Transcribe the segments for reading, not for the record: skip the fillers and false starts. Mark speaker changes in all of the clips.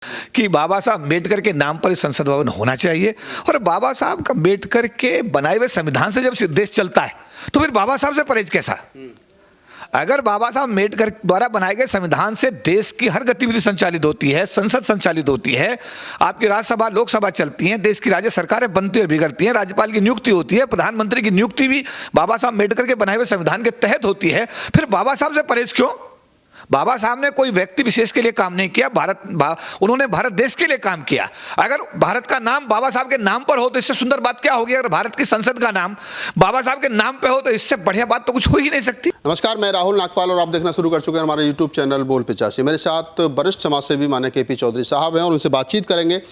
Speaker 1: कि बाबा साहब अम्बेडकर के नाम पर संसद भवन होना चाहिए। और बाबा साहब का अम्बेडकर के बनाए हुए संविधान से जब देश चलता है तो फिर बाबा साहब से परहेज कैसा? अगर बाबा साहब अम्बेडकर द्वारा बनाए गए संविधान से देश की हर गतिविधि संचालित होती है, संसद संचालित होती है, आपकी राज्यसभा लोकसभा चलती हैं, देश की राज्य सरकारें बनती और बिगड़ती हैं, राज्यपाल की नियुक्ति होती है, प्रधानमंत्री की नियुक्ति भी बाबा साहब अम्बेडकर के बनाए हुए संविधान के तहत होती है, फिर बाबा साहब से परहेज क्यों? बाबा साहब ने कोई व्यक्ति विशेष के लिए काम नहीं किया, उन्होंने भारत देश के लिए काम किया। अगर भारत का नाम बाबा साहब के नाम पर हो तो इससे सुंदर बात क्या होगी? अगर भारत की संसद का नाम बाबा साहब के नाम पे हो तो इससे बढ़िया बात तो कुछ हो ही नहीं सकती।
Speaker 2: नमस्कार, मैं राहुल नागपाल और आप देखना शुरू कर चुके हैं हमारे यूट्यूब चैनल बोल 85। मेरे साथ वरिष्ठ समाजसेवी माननीय केपी चौधरी साहब हैं और उनसे बातचीत करेंगे।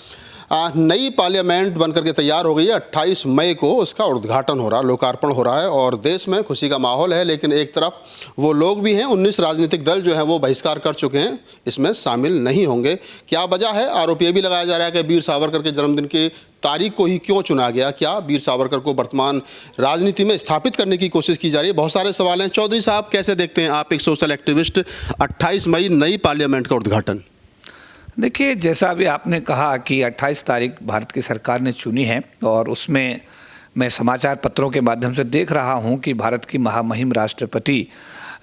Speaker 2: नई पार्लियामेंट बनकर के तैयार हो गई है। 28 मई को उसका उद्घाटन हो रहा है, लोकार्पण हो रहा है और देश में खुशी का माहौल है। लेकिन एक तरफ वो लोग भी हैं, 19 राजनीतिक दल जो हैं वो बहिष्कार कर चुके हैं, इसमें शामिल नहीं होंगे। क्या वजह है? आरोप ये भी लगाया जा रहा है कि वीर सावरकर के जन्मदिन की तारीख को ही क्यों चुना गया? क्या वीर सावरकर को वर्तमान राजनीति में स्थापित करने की कोशिश की जा रही है? बहुत सारे सवाल हैं। चौधरी साहब, कैसे देखते हैं आप, एक सोशल एक्टिविस्ट, 28 मई नई पार्लियामेंट का उद्घाटन?
Speaker 1: देखिए, जैसा अभी आपने कहा कि 28 तारीख भारत की सरकार ने चुनी है और उसमें मैं समाचार पत्रों के माध्यम से देख रहा हूं कि भारत की महामहिम राष्ट्रपति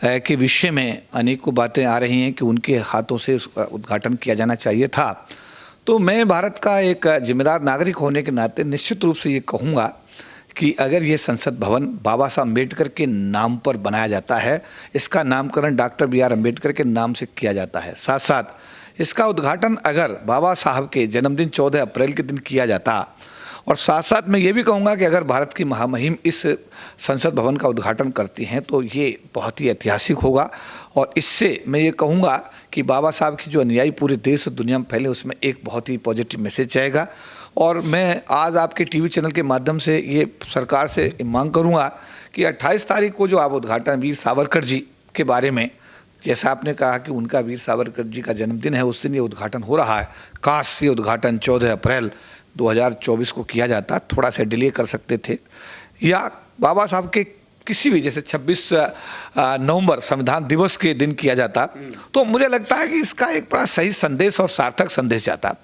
Speaker 1: के विषय में अनेकों बातें आ रही हैं कि उनके हाथों से उद्घाटन किया जाना चाहिए था। तो मैं भारत का एक जिम्मेदार नागरिक होने के नाते निश्चित रूप से ये कहूँगा कि अगर ये संसद भवन बाबा साहब अम्बेडकर के नाम पर बनाया जाता है, इसका नामकरण डॉक्टर बी आर अम्बेडकर के नाम से किया जाता है, साथ साथ इसका उद्घाटन अगर बाबा साहब के जन्मदिन 14 अप्रैल के दिन किया जाता, और साथ साथ मैं ये भी कहूँगा कि अगर भारत की महामहिम इस संसद भवन का उद्घाटन करती हैं तो ये बहुत ही ऐतिहासिक होगा। और इससे मैं ये कहूँगा कि बाबा साहब की जो अनुयायी पूरे देश और दुनिया में फैले, उसमें एक बहुत ही पॉजिटिव मैसेज जाएगा। और मैं आज आपके टीवी चैनल के माध्यम से ये सरकार से मांग करूँगा कि 28 तारीख को जो आप उद्घाटन वीर सावरकर जी के बारे में, जैसा आपने कहा कि उनका वीर सावरकर जी का जन्मदिन है, उस दिन ये उद्घाटन हो रहा है, काश ये उद्घाटन 14 अप्रैल 2024 को किया जाता, थोड़ा सा डिले कर सकते थे, या बाबा साहब के किसी भी, जैसे 26 नवंबर संविधान दिवस के दिन किया जाता, तो मुझे लगता है कि इसका एक बड़ा सही संदेश और सार्थक संदेश जाता।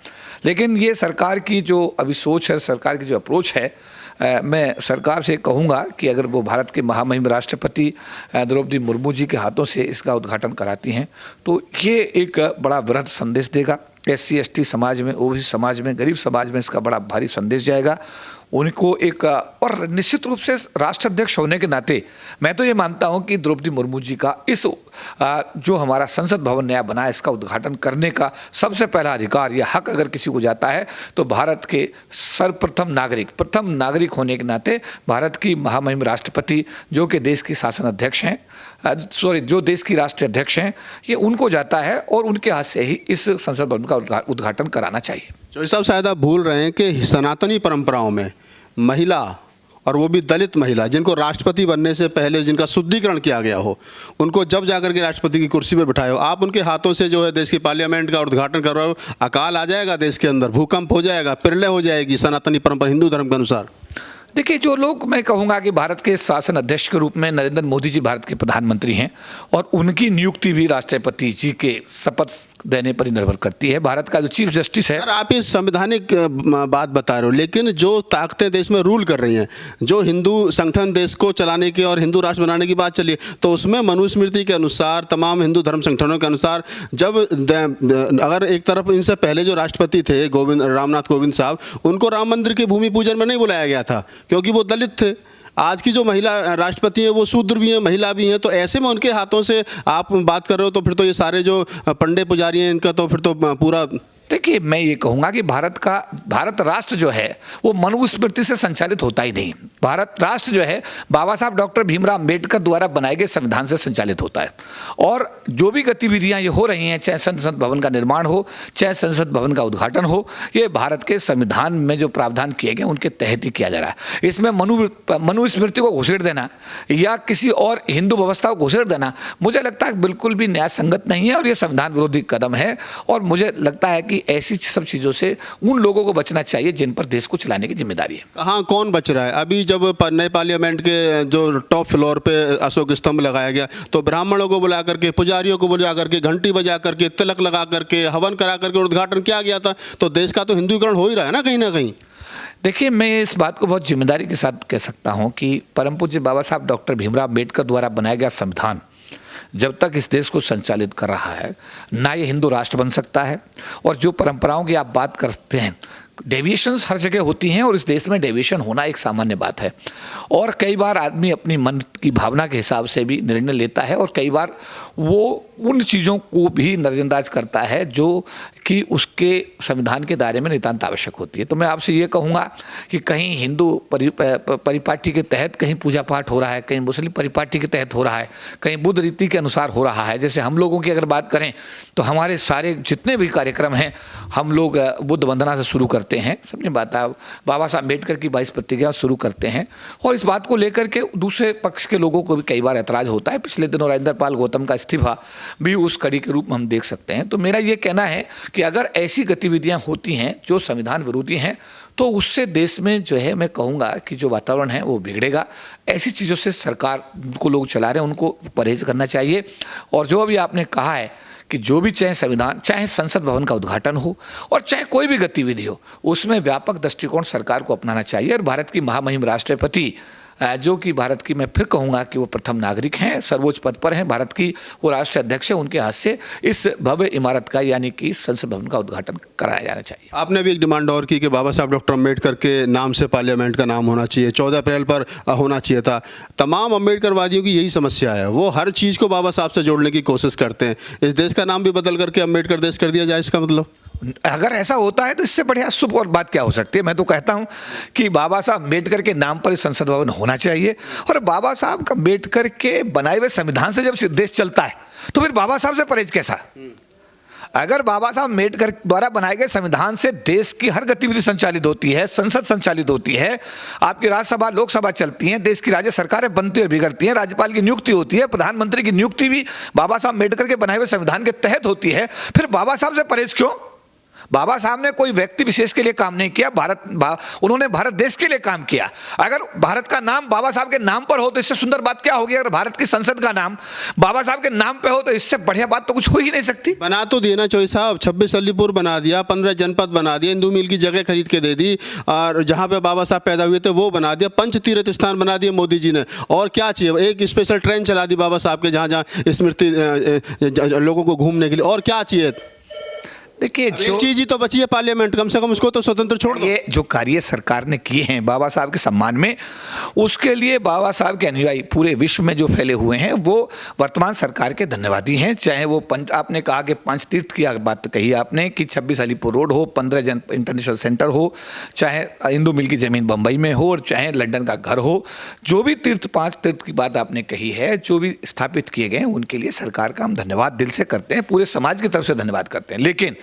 Speaker 1: लेकिन ये सरकार की जो अभी सोच है, सरकार की जो अप्रोच है, मैं सरकार से कहूँगा कि अगर वो भारत के महामहिम राष्ट्रपति द्रौपदी मुर्मू जी के हाथों से इसका उद्घाटन कराती हैं तो ये एक बड़ा वृहद संदेश देगा। SC ST समाज में, OBC समाज में, गरीब समाज में इसका बड़ा भारी संदेश जाएगा उनको एक। और निश्चित रूप से राष्ट्राध्यक्ष होने के नाते मैं तो ये मानता हूँ कि द्रौपदी मुर्मू जी का इस जो हमारा संसद भवन नया बना है, इसका उद्घाटन करने का सबसे पहला अधिकार या हक अगर किसी को जाता है तो भारत के सर्वप्रथम नागरिक, प्रथम नागरिक होने के नाते भारत की महामहिम राष्ट्रपति जो कि देश की शासन अध्यक्ष हैं, जो देश की राष्ट्रीय अध्यक्ष हैं, ये उनको जाता है और उनके हाथ से ही इस संसद भवन का उद्घाटन कराना चाहिए।
Speaker 2: चौधरी साहब, शायद आप भूल रहे हैं कि सनातनी परंपराओं में महिला, और वो भी दलित महिला, जिनको राष्ट्रपति बनने से पहले जिनका शुद्धिकरण किया गया हो, उनको जब जाकर के राष्ट्रपति की कुर्सी पे बिठाए हो, आप उनके हाथों से जो है देश की पार्लियामेंट का उद्घाटन कर रहे हो, अकाल आ जाएगा देश के अंदर, भूकंप हो जाएगा, प्रलय हो जाएगी सनातनी परंपरा हिंदू धर्म के अनुसार।
Speaker 1: देखिए, जो लोग, मैं कहूँगा कि भारत के शासन अध्यक्ष के रूप में नरेंद्र मोदी जी भारत के प्रधानमंत्री हैं और उनकी नियुक्ति भी राष्ट्रपति जी के शपथ देने पर ही निर्भर करती है। भारत का जो चीफ जस्टिस है,
Speaker 2: आप ये संवैधानिक बात बता रहे हो, लेकिन जो ताकतें देश में रूल कर रही हैं, जो हिंदू संगठन देश को चलाने की और हिंदू राष्ट्र बनाने की बात चली, तो उसमें मनुस्मृति के अनुसार, तमाम हिंदू धर्म संगठनों के अनुसार, जब अगर एक तरफ इनसे पहले जो राष्ट्रपति थे रामनाथ कोविंद साहब, उनको राम मंदिर के भूमि पूजन में नहीं बुलाया गया था क्योंकि वो दलित थे। आज की जो महिला राष्ट्रपति हैं वो शूद्र भी हैं, महिला भी हैं, तो ऐसे में उनके हाथों से आप बात कर रहे हो तो फिर तो ये सारे जो पंडे पुजारी हैं इनका तो फिर तो पूरा।
Speaker 1: देखिए, मैं ये कहूँगा कि भारत राष्ट्र जो है वो मनुस्मृति से संचालित होता ही नहीं। भारत राष्ट्र जो है बाबा साहब डॉक्टर भीमराव अम्बेडकर द्वारा बनाए गए संविधान से संचालित होता है। और जो भी गतिविधियाँ ये हो रही हैं, चाहे संसद भवन का निर्माण हो, चाहे संसद भवन का उद्घाटन हो, ये भारत के संविधान में जो प्रावधान किए गए उनके तहत ही किया जा रहा है। इसमें मनुस्मृति को घुसेड़ देना या किसी और हिंदू व्यवस्था को घुसेड़ देना मुझे लगता है बिल्कुल भी न्याय संगत नहीं है और ये संविधान विरोधी कदम है। और मुझे लगता है कि कि ऐसी सब चीज़ों से उन लोगों को बचना चाहिए जिन पर देश को चलाने की जिम्मेदारी है।
Speaker 2: कहाँ कौन बच रहा है? अभी जब नए पार्लियामेंट के जो टॉप फ्लोर पे अशोक स्तंभ लगाया गया तो ब्राह्मणों को बुला करके, पुजारियों को बुला करके, घंटी बजा करके, तिलक लगा करके, हवन करा करके उद्घाटन किया गया था। तो देश का तो हिंदुईकरण हो ही रहा है ना कहीं।
Speaker 1: देखिए, मैं इस बात को बहुत जिम्मेदारी के साथ कह सकता हूं कि परम पूज्य बाबा साहब डॉक्टर भीमराव अम्बेडकर द्वारा बनाया गया संविधान जब तक इस देश को संचालित कर रहा है, ना ये हिंदू राष्ट्र बन सकता है। और जो परंपराओं की आप बात करते हैं, डेविएशंस हर जगह होती हैं और इस देश में डेविएशन होना एक सामान्य बात है। और कई बार आदमी अपनी मन की भावना के हिसाब से भी निर्णय लेता है और कई बार वो उन चीज़ों को भी नज़रअंदाज करता है जो कि उसके संविधान के दायरे में नितांत आवश्यक होती है। तो मैं आपसे ये कहूँगा कि कहीं हिंदू परिपाटी के तहत कहीं पूजा पाठ हो रहा है, कहीं मुस्लिम परिपाटी के तहत हो रहा है, कहीं बुद्ध रीति के अनुसार हो रहा है। जैसे हम लोगों की अगर बात करें तो हमारे सारे जितने भी कार्यक्रम हैं हम लोग बुद्ध वंदना से शुरू करते हैं, समझे बात आप, बाबा साहब अम्बेडकर की 22 प्रतिज्ञा शुरू करते हैं। और इस बात को लेकर के दूसरे पक्ष के लोगों को भी कई बार ऐतराज़ होता है। पिछले दिनों राजेंद्र पाल गौतम का इस्तीफा भी उस कड़ी के रूप में हम देख सकते हैं। तो मेरा ये कहना है कि अगर ऐसी गतिविधियां होती हैं जो संविधान विरोधी हैं तो उससे देश में जो है, मैं कहूँगा कि जो वातावरण है वो बिगड़ेगा। ऐसी चीज़ों से सरकार को लोग चला रहे हैं उनको परहेज करना चाहिए। और जो अभी आपने कहा है कि जो भी चाहे संविधान, चाहे संसद भवन का उद्घाटन हो और चाहे कोई भी गतिविधि हो, उसमें व्यापक दृष्टिकोण सरकार को अपनाना चाहिए। और भारत की महामहिम राष्ट्रपति जो कि भारत की, मैं फिर कहूँगा कि वो प्रथम नागरिक हैं, सर्वोच्च पद पर हैं, भारत की वो राष्ट्रीय अध्यक्ष है, उनके हाथ से इस भव्य इमारत का यानी कि संसद भवन का उद्घाटन कराया जाना चाहिए।
Speaker 2: आपने भी एक डिमांड और की कि बाबा साहब डॉक्टर अम्बेडकर के नाम से पार्लियामेंट का नाम होना चाहिए, 14 अप्रैल पर होना चाहिए था। तमाम अम्बेडकरवादियों की यही समस्या है, वो हर चीज़ को बाबा साहब से जोड़ने की कोशिश करते हैं। इस देश का नाम भी बदल करके अम्बेडकर देश कर दिया जाए, इसका मतलब?
Speaker 1: अगर ऐसा होता है तो इससे बढ़िया शुभ और बात क्या हो सकती है। मैं तो कहता हूं कि बाबा साहब अम्बेडकर के नाम पर संसद भवन होना चाहिए। और बाबा साहब अम्बेडकर के बनाए हुए संविधान से जब देश चलता है तो फिर बाबा साहब से परहेज कैसा? अगर बाबा साहब अम्बेडकर द्वारा बनाए गए संविधान से देश की हर गतिविधि संचालित होती है, संसद संचालित होती है, आपकी राज्यसभा लोकसभा चलती हैं, देश की राज्य सरकारें बनती और बिगड़ती हैं, राज्यपाल की नियुक्ति होती है, प्रधानमंत्री की नियुक्ति भी बाबा साहब अम्बेडकर के बनाए हुए संविधान के तहत होती है, फिर बाबा साहब से परहेज क्यों? बाबा साहब ने कोई व्यक्ति विशेष के लिए काम नहीं किया, उन्होंने भारत देश के लिए काम किया। अगर भारत का नाम बाबा साहब के नाम पर हो तो इससे सुंदर बात क्या होगी? अगर भारत की संसद का नाम बाबा साहब के नाम पे हो तो इससे बढ़िया बात तो कुछ हो ही नहीं सकती।
Speaker 2: बना तो दिया ना चौधरी साहब, 26 अलीपुर बना दिया, 15 जनपद बना दिया, हिंदू मिल की जगह खरीद के दे दी, और जहाँ पे बाबा साहब पैदा हुए थे वो बना दिया, पंच तीर्थ स्थान बना दिए मोदी जी ने। और क्या चाहिए? एक स्पेशल ट्रेन चला दी बाबा साहब के, जहाँ जहाँ स्मृति लोगों को घूमने के लिए। और क्या चाहिए?
Speaker 1: देखिए,
Speaker 2: जो चीज ही तो बची है पार्लियामेंट, कम से कम उसको तो स्वतंत्र छोड़ दो।
Speaker 1: ये जो कार्य सरकार ने किए हैं बाबा साहब के सम्मान में, उसके लिए बाबा साहब के अनुयायी पूरे विश्व में जो फैले हुए हैं वो वर्तमान सरकार के धन्यवादी हैं। चाहे वो आपने कहा कि 5 तीर्थ की बात कही आपने कि 26 अलीपुर रोड हो, 15 इंटरनेशनल सेंटर हो, चाहे हिंदू मिल की ज़मीन बम्बई में हो, और चाहे लंदन का घर हो, जो भी तीर्थ 5 तीर्थ की बात आपने कही है, जो भी स्थापित किए गए हैं, उनके लिए सरकार का हम धन्यवाद दिल से करते हैं, पूरे समाज की तरफ से धन्यवाद करते हैं। लेकिन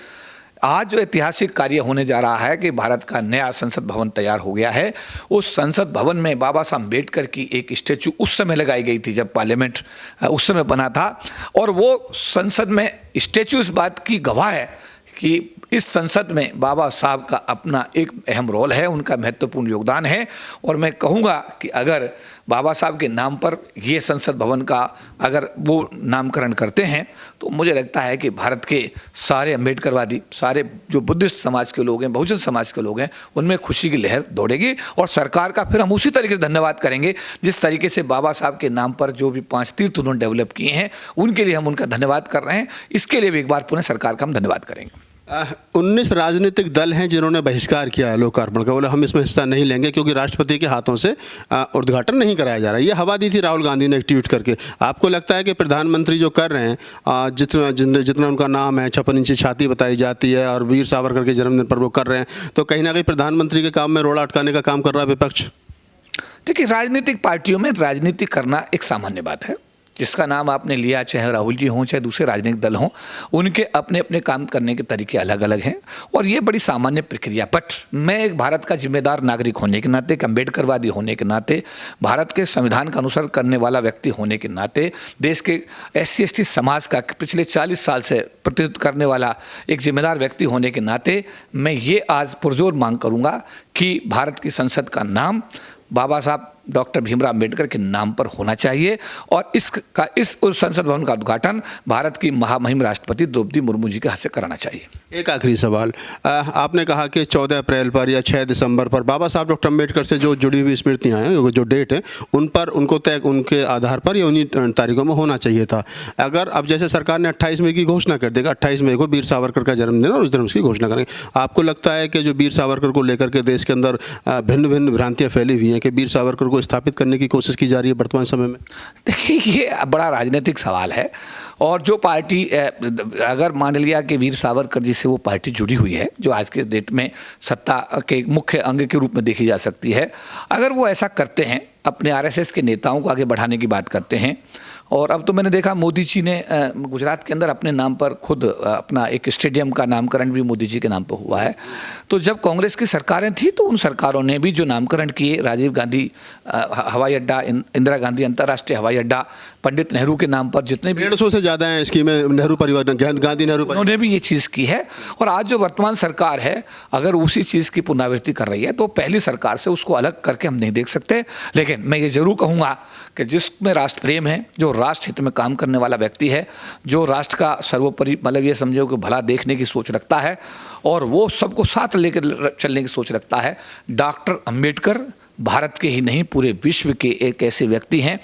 Speaker 1: आज जो ऐतिहासिक कार्य होने जा रहा है कि भारत का नया संसद भवन तैयार हो गया है, उस संसद भवन में बाबा साहब अम्बेडकर की एक स्टैचू उस समय लगाई गई थी जब पार्लियामेंट उस समय बना था। और वो संसद में स्टैचू इस बात की गवाह है कि इस संसद में बाबा साहब का अपना एक अहम रोल है, उनका महत्वपूर्ण योगदान है। और मैं कहूँगा कि अगर बाबा साहब के नाम पर ये संसद भवन का अगर वो नामकरण करते हैं तो मुझे लगता है कि भारत के सारे अम्बेडकरवादी, सारे जो बुद्धिस्ट समाज के लोग हैं, बहुजन समाज के लोग हैं, उनमें खुशी की लहर दौड़ेगी। और सरकार का फिर हम उसी तरीके से धन्यवाद करेंगे जिस तरीके से बाबा साहब के नाम पर जो भी 5 तीर्थ उन्होंने डेवलप किए हैं उनके लिए हम उनका धन्यवाद कर रहे हैं। इसके लिए भी एक बार पुनः सरकार का हम धन्यवाद करेंगे।
Speaker 2: 19 राजनीतिक दल हैं जिन्होंने बहिष्कार किया है लोकार्पण का, बोले हम इसमें हिस्सा नहीं लेंगे क्योंकि राष्ट्रपति के हाथों से उद्घाटन नहीं कराया जा रहा है। ये हवा दी थी राहुल गांधी ने एक ट्वीट करके। आपको लगता है कि प्रधानमंत्री जो कर रहे हैं, जितना उनका नाम है, 56 इंची छाती बताई जाती है और वीर सावरकर के जन्मदिन पर वो कर रहे हैं, तो कहीं ना कहीं प्रधानमंत्री के काम में रोड़ा अटकाने का काम कर रहा है विपक्ष?
Speaker 1: देखिए, राजनीतिक पार्टियों में राजनीति करना एक सामान्य बात है। जिसका नाम आपने लिया, चाहे राहुल जी हों चाहे दूसरे राजनीतिक दल हों, उनके अपने अपने काम करने के तरीके अलग अलग हैं और ये बड़ी सामान्य प्रक्रिया। बट मैं एक भारत का जिम्मेदार नागरिक होने के नाते, एक अम्बेडकरवादी होने के नाते, भारत के संविधान का अनुसरण करने वाला व्यक्ति होने के नाते, देश के SC/ST समाज का पिछले 40 साल से प्रतिनिधित्व करने वाला एक जिम्मेदार व्यक्ति होने के नाते मैं ये आज पुरजोर मांग करूँगा कि भारत की संसद का नाम बाबा साहब डॉक्टर भीमराव अम्बेडकर के नाम पर होना चाहिए और इस संसद भवन का उद्घाटन भारत की महामहिम राष्ट्रपति द्रौपदी मुर्मू जी के हाथ से कराना चाहिए।
Speaker 2: एक आखिरी सवाल, आपने कहा कि 14 अप्रैल पर या 6 दिसंबर पर बाबा साहब डॉक्टर अम्बेडकर से जो जुड़ी हुई स्मृतियाँ हैं, जो डेट है, उन पर उनको तय उनके आधार पर या उन्हीं तारीखों में होना चाहिए था। अगर अब जैसे सरकार ने 28 मई की घोषणा कर देगा, 28 मई को वीर सावरकर का जन्मदिन और उस दिन उसकी घोषणा करेंगे, आपको लगता है कि जो वीर सावरकर को लेकर के देश के अंदर भिन्न भिन्न भ्रांतियाँ फैली हुई हैं कि वीर सावरकर को स्थापित करने की कोशिश की जा रही है वर्तमान समय में?
Speaker 1: देखिए, ये बड़ा राजनीतिक सवाल है और जो पार्टी अगर मान लिया कि वीर सावरकर जी से वो पार्टी जुड़ी हुई है जो आज के डेट में सत्ता के मुख्य अंग के रूप में देखी जा सकती है, अगर वो ऐसा करते हैं, अपने RSS के नेताओं को आगे बढ़ाने की बात करते हैं, और अब तो मैंने देखा मोदी जी ने गुजरात के अंदर अपने नाम पर खुद अपना एक स्टेडियम का नामकरण भी मोदी जी के नाम पर हुआ है। तो जब कांग्रेस की सरकारें थी तो उन सरकारों ने भी जो नामकरण किए, राजीव गांधी हवाई अड्डा, इंदिरा गांधी अंतर्राष्ट्रीय हवाई अड्डा, पंडित नेहरू के नाम पर जितने भी
Speaker 2: 150 से ज़्यादा हैं स्कीमें, नेहरू परिवार, गांधी नेहरू,
Speaker 1: उन्होंने भी ये चीज़ की है। और आज जो वर्तमान सरकार है अगर उसी चीज़ की पुनरावृत्ति कर रही है तो पहली सरकार से उसको अलग करके हम नहीं देख सकते। लेकिन मैं ये जरूर कहूँगा कि जिसमें राष्ट्र प्रेम है, जो राष्ट्र हित में काम करने वाला व्यक्ति है, जो राष्ट्र का सर्वोपरि मतलब ये समझो कि भला देखने की सोच रखता है और वो सबको साथ लेकर चलने की सोच रखता है, डॉक्टर अम्बेडकर भारत के ही नहीं पूरे विश्व के एक ऐसे व्यक्ति हैं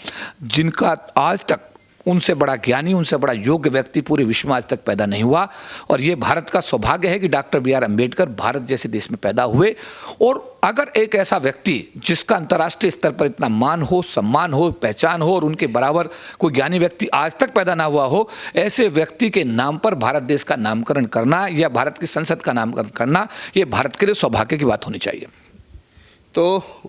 Speaker 1: जिनका आज तक उनसे बड़ा ज्ञानी, उनसे बड़ा योग्य व्यक्ति पूरे विश्व में आज तक पैदा नहीं हुआ। और ये भारत का सौभाग्य है कि डॉक्टर BR अम्बेडकर भारत जैसे देश में पैदा हुए। और अगर एक ऐसा व्यक्ति जिसका अंतर्राष्ट्रीय स्तर पर इतना मान हो, सम्मान हो, पहचान हो और उनके बराबर कोई ज्ञानी व्यक्ति आज तक पैदा ना हुआ हो, ऐसे व्यक्ति के नाम पर भारत देश का नामकरण करना या भारत की संसद का नामकरण करना, ये भारत के लिए सौभाग्य की बात होनी चाहिए।
Speaker 2: तो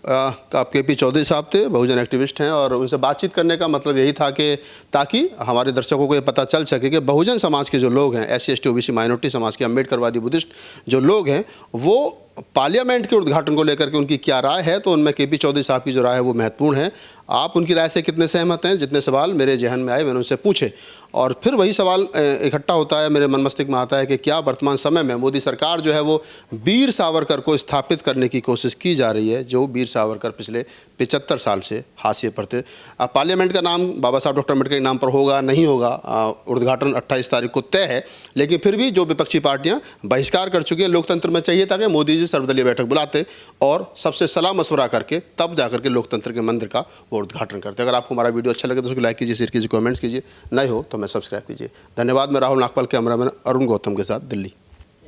Speaker 2: आप KP चौधरी साहब थे, बहुजन एक्टिविस्ट हैं, और उनसे बातचीत करने का मतलब यही था कि ताकि हमारे दर्शकों को ये पता चल सके कि बहुजन समाज के जो लोग हैं, SC/ST OBC माइनॉरिटी समाज के, अम्बेडकरवादी बुद्धिस्ट जो लोग हैं, वो पार्लियामेंट के उद्घाटन को लेकर के उनकी क्या राय है। तो उनमें KP चौधरी साहब की जो राय है वो महत्वपूर्ण है। आप उनकी राय से कितने सहमत हैं? जितने सवाल मेरे जहन में आए मैंने उनसे पूछे और फिर वही सवाल इकट्ठा होता है, मेरे मन मस्तिष्क में आता है कि क्या वर्तमान समय में मोदी सरकार जो है वो वीर सावरकर को स्थापित करने की कोशिश की जा रही है, जो वीर सावरकर पिछले 75 साल से हाशिए पर थे। पार्लियामेंट का नाम बाबा साहब डॉक्टर अम्बेडकर के नाम पर होगा, नहीं होगा, उद्घाटन 28 तारीख को तय है। लेकिन फिर भी जो विपक्षी पार्टियां बहिष्कार कर चुकी हैं, लोकतंत्र में चाहिए था कि मोदी जी सर्वदलीय बैठक बुलाते और सबसे सलाह मशवरा करके तब जाकर के लोकतंत्र के मंदिर का वो उद्घाटन करते। अगर आपको हमारा वीडियो अच्छा लगे तो उसको लाइक कीजिए, शेयर कीजिए, कमेंट्स कीजिए, नए हो तो मैं सब्सक्राइब कीजिए। धन्यवाद। मैं राहुल नागपाल, कैमरामैन अरुण गौतम के साथ, दिल्ली।